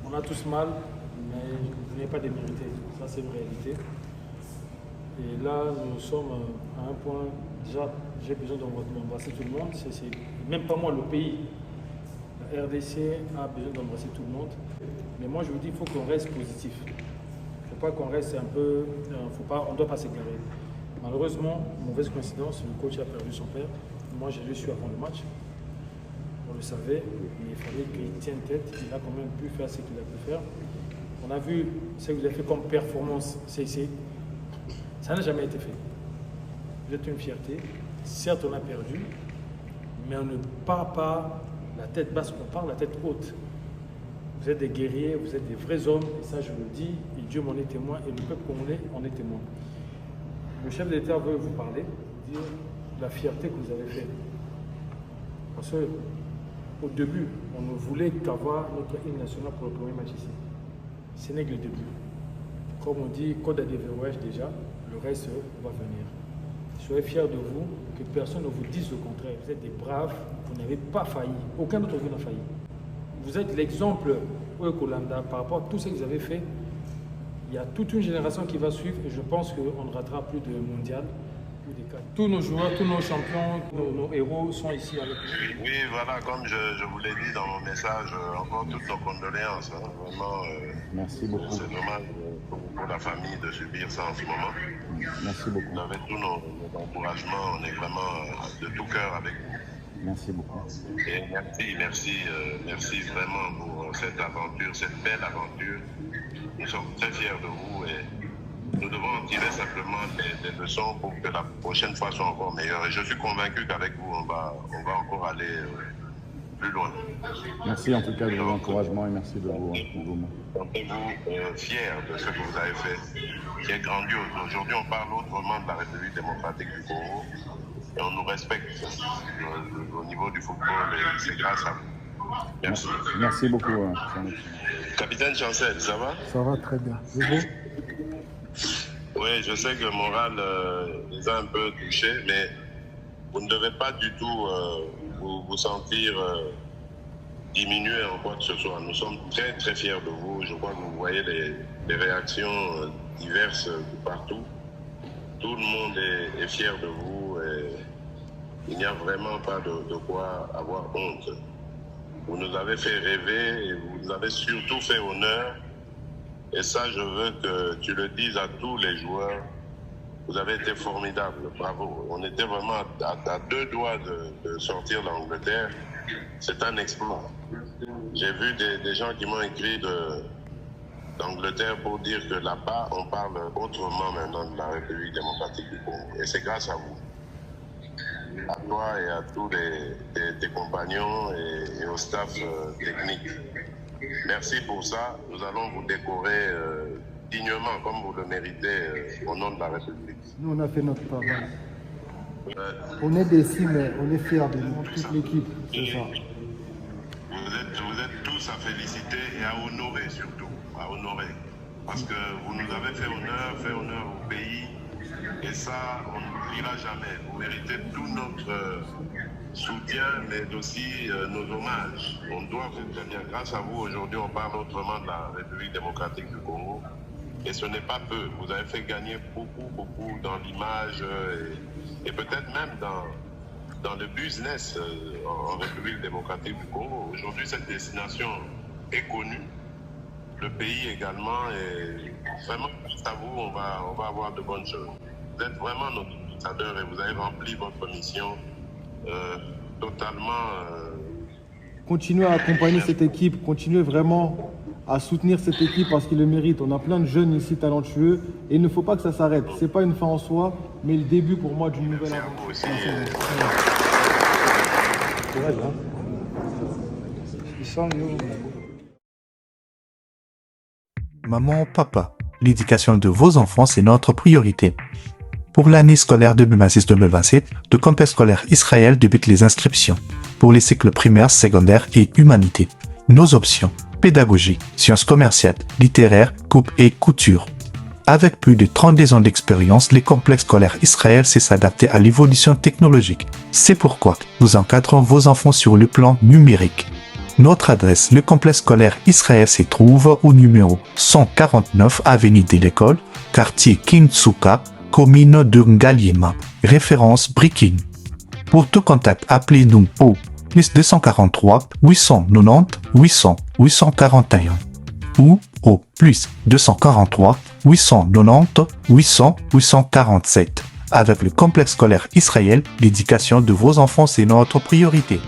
On a tous mal, mais vous n'avez pas démérité. Ça, c'est une réalité. Et là, nous sommes à un point, déjà, j'ai besoin d'embrasser tout le monde. Même pas moi, le pays. La RDC a besoin d'embrasser tout le monde. Mais moi, je vous dis, il faut qu'on reste positif. Il ne faut pas qu'on reste un peu... on ne doit pas s'éclairer. Malheureusement, mauvaise coïncidence, le coach a perdu son père. Moi, je l'ai su avant le match. On le savait, mais il fallait qu'il tienne tête. Il a quand même pu faire ce qu'il a pu faire. On a vu ce que vous avez fait comme performance. Ça n'a jamais été fait. Vous êtes une fierté. Certes, on a perdu, mais on ne part pas la tête basse, on part la tête haute. Vous êtes des guerriers, vous êtes des vrais hommes, et ça je le dis, et Dieu m'en est témoin, et le peuple congolais en est témoin. Le chef d'État veut vous parler, vous dire la fierté que vous avez faite. Parce qu'au début, on ne voulait qu'avoir notre hymne national pour le premier match ici. Ce n'est que le début. Comme on dit, code à déverrouillage déjà, le reste va venir. Soyez fiers de vous, que personne ne vous dise le contraire. Vous êtes des braves, vous n'avez pas failli. Aucun d'entre vous n'a failli. Vous êtes l'exemple Kolanda par rapport à tout ce que vous avez fait. Il y a toute une génération qui va suivre et je pense qu'on ne ratera plus de mondial. Tous nos joueurs, tous nos champions, nos héros sont ici avec nous. Oui, voilà, comme je vous l'ai dit dans mon message, encore toutes nos condoléances. Hein, vraiment, merci beaucoup. C'est dommage pour la famille de subir ça en ce moment. Merci beaucoup. Vous avez tous nos encouragements, on est vraiment de tout cœur avec vous. Merci beaucoup. Et merci vraiment pour cette aventure, cette belle aventure. Nous sommes très fiers de vous et nous devons en tirer simplement des leçons pour que la prochaine fois soit encore meilleure. Et je suis convaincu qu'avec vous, on va encore aller plus loin. Merci en tout cas de vos encouragements et merci de vos mots. Sentez-vous fiers de ce que vous avez fait, qui est grandiose. Aujourd'hui, on parle autrement de la République démocratique du Congo et on nous respecte au niveau du football et c'est grâce à vous. Merci. Merci beaucoup. Capitaine Chancel, ça va? Ça va très bien. C'est bon? Oui, je sais que le moral les a un peu touchés, mais vous ne devez pas du tout vous sentir diminué en quoi que ce soit. Nous sommes très très fiers de vous. Je crois que vous voyez les réactions diverses partout. Tout le monde est fier de vous et il n'y a vraiment pas de quoi avoir honte. Vous nous avez fait rêver et vous nous avez surtout fait honneur. Et ça, je veux que tu le dises à tous les joueurs. Vous avez été formidables, bravo. On était vraiment à deux doigts de sortir l'Angleterre. C'est un exploit. J'ai vu des gens qui m'ont écrit d'Angleterre pour dire que là-bas, on parle autrement maintenant de la République démocratique du Congo. Et c'est grâce à vous. À toi et à tous tes compagnons et au staff technique. Merci pour ça. Nous allons vous décorer dignement, comme vous le méritez, au nom de la République. Nous, on a fait notre travail. On est déçus, mais on est fiers de nous, toute l'équipe. C'est ça. Vous êtes tous à féliciter et à honorer surtout. À honorer. Parce que vous nous avez fait honneur au pays. Et ça, on n'oubliera jamais. Vous méritez tout notre soutien, mais aussi nos hommages. On doit vous tenir. Grâce à vous, aujourd'hui, on parle autrement de la République démocratique du Congo. Et ce n'est pas peu. Vous avez fait gagner beaucoup dans l'image et peut-être même dans le business en République démocratique du Congo. Aujourd'hui, cette destination est connue. Le pays également. Et vraiment, grâce à vous, on va avoir de bonnes choses. Vous êtes vraiment notre ambassadeur et vous avez rempli votre mission totalement. Continuez à accompagner cette équipe, continuez vraiment à soutenir cette équipe parce qu'ils le méritent. On a plein de jeunes ici talentueux et il ne faut pas que ça s'arrête. Ce n'est pas une fin en soi, mais le début pour moi d'une nouvelle aventure. Maman, papa, l'éducation de vos enfants, c'est notre priorité. Pour l'année scolaire 2026-2027, le complexe scolaire Israël débute les inscriptions pour les cycles primaires, secondaires et humanités. Nos options: pédagogie, sciences commerciales, littéraires, coupe et couture. Avec plus de 32 ans d'expérience, les complexes scolaires Israël sait s'adapter à l'évolution technologique. C'est pourquoi nous encadrons vos enfants sur le plan numérique. Notre adresse, le complexe scolaire Israël se trouve au numéro 149 avenue de l'École, quartier Kintsuka, commune de Ngaliema, référence Brikin. Pour tout contact, appelez-nous au plus 243 890 800 841 ou au plus 243 890 800 847. Avec le complexe scolaire Israël, l'éducation de vos enfants, c'est notre priorité.